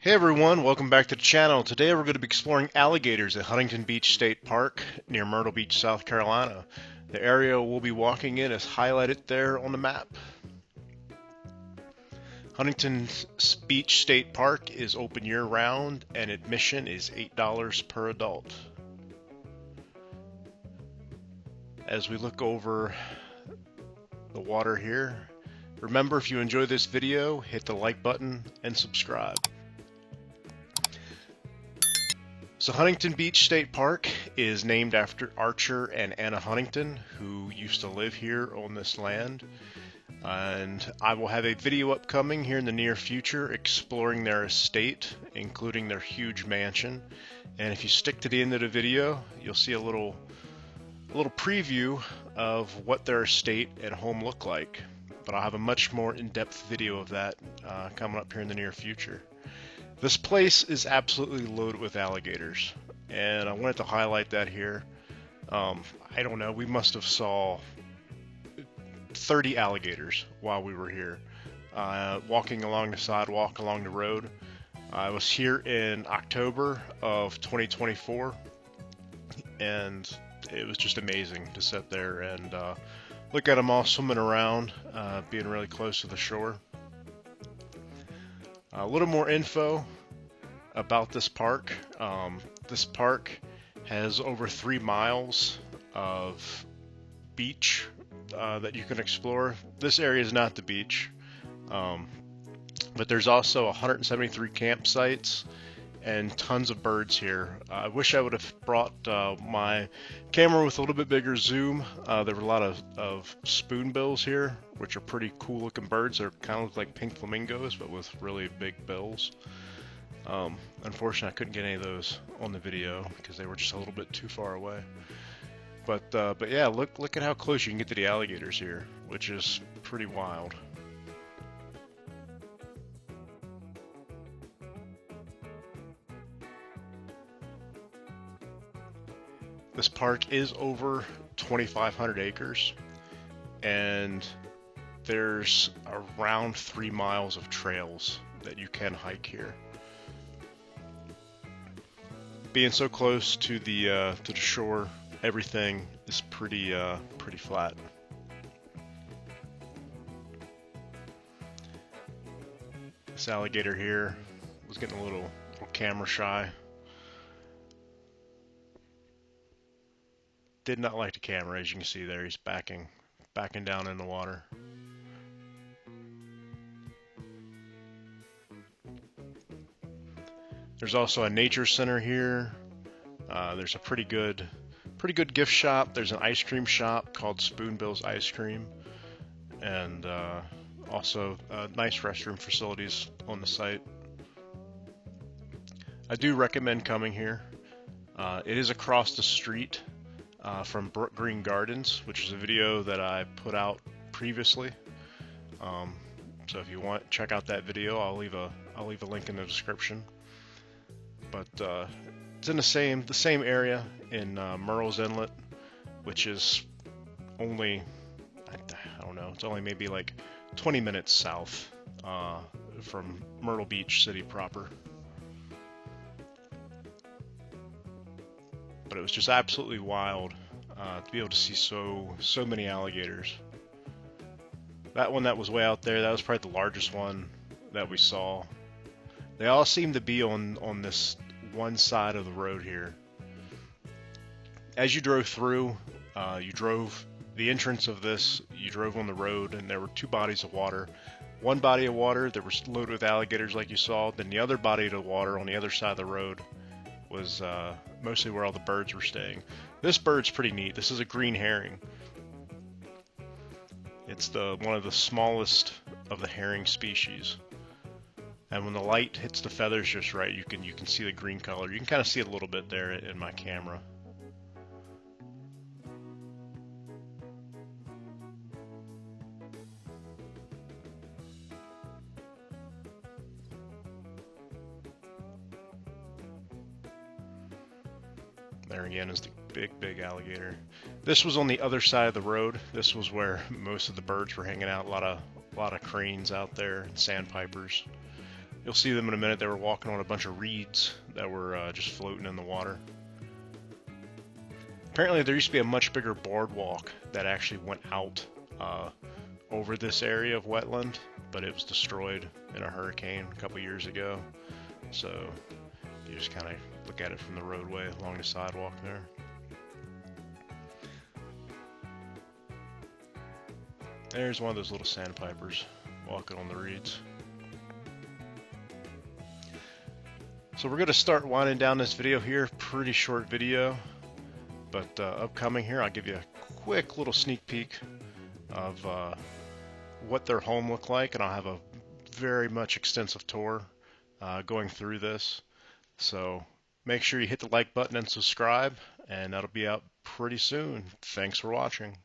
Hey everyone, welcome back to the channel. Today we're going to be exploring alligators at Huntington Beach State Park near Myrtle Beach, South Carolina. The area we'll be walking in is highlighted there on the map. Huntington Beach State Park is open year-round and admission is $8 per adult. As we look over the water here, remember, if you enjoy this video, hit the like button and subscribe. So Huntington Beach State Park is named after Archer and Anna Huntington, who used to live here on this land. And I will have a video upcoming here in the near future exploring their estate, including their huge mansion. And if you stick to the end of the video, you'll see a little preview of what their estate and home look like. But I'll have a much more in-depth video of that coming up here in the near future. This place is absolutely loaded with alligators, and I wanted to highlight that here. I don't know, we must have saw 30 alligators while we were here, walking along the sidewalk, along the road. I was here in October of 2024, and it was just amazing to sit there and look at them all swimming around, being really close to the shore. A little more info about this park. This park has over 3 miles of beach that you can explore. This area is not the beach, but there's also 173 campsites and tons of birds here. I wish I would have brought my camera with a little bit bigger zoom. There were a lot of spoonbills here, which are pretty cool looking birds. They're kind of like pink flamingos, but with really big bills. Unfortunately, I couldn't get any of those on the video because they were just a little bit too far away. But yeah, look at how close you can get to the alligators here, which is pretty wild. This park is over 2,500 acres, and there's around 3 miles of trails that you can hike here. Being so close to the shore, everything is pretty flat. This alligator here was getting a little camera shy. Did not like the camera, as you can see there. He's backing down in the water. There's also a nature center here. There's a pretty good gift shop. There's an ice cream shop called Spoonbill's Ice Cream, and also nice restroom facilities on the site. I do recommend coming here. It is across the street from Brook Green Gardens, which is a video that I put out previously. So if you want, check out that video. I'll leave a link in the description. But it's in the same area in Murrells Inlet, which is only, I don't know, it's only maybe like 20 minutes south from Myrtle Beach City proper. But it was just absolutely wild to be able to see so many alligators. That one that was way out there, that was probably the largest one that we saw. They all seem to be on this one side of the road here. As you drove through, you drove the entrance of this, you drove on the road, and there were 2 bodies of water. One body of water that was loaded with alligators like you saw, then the other body of water on the other side of the road was mostly where all the birds were staying. This bird's pretty neat. This is a green herring. It's one of the smallest of the herring species. And when the light hits the feathers just right, you can see the green color. You can kind of see it a little bit there in my camera. There again is the big alligator. This was on the other side of the road. This was where most of the birds were hanging out. A lot of cranes out there and sandpipers. You'll see them in a minute. They were walking on a bunch of reeds that were just floating in the water. Apparently there used to be a much bigger boardwalk that actually went out over this area of wetland, but it was destroyed in a hurricane a couple years ago. So you just kind of look at it from the roadway along the sidewalk there. There's one of those little sandpipers walking on the reeds. So we're going to start winding down this video here. Pretty short video, but upcoming here I'll give you a quick little sneak peek of what their home looked like, and I'll have a very much extensive tour going through this. So make sure you hit the like button and subscribe, and that'll be out pretty soon. Thanks for watching.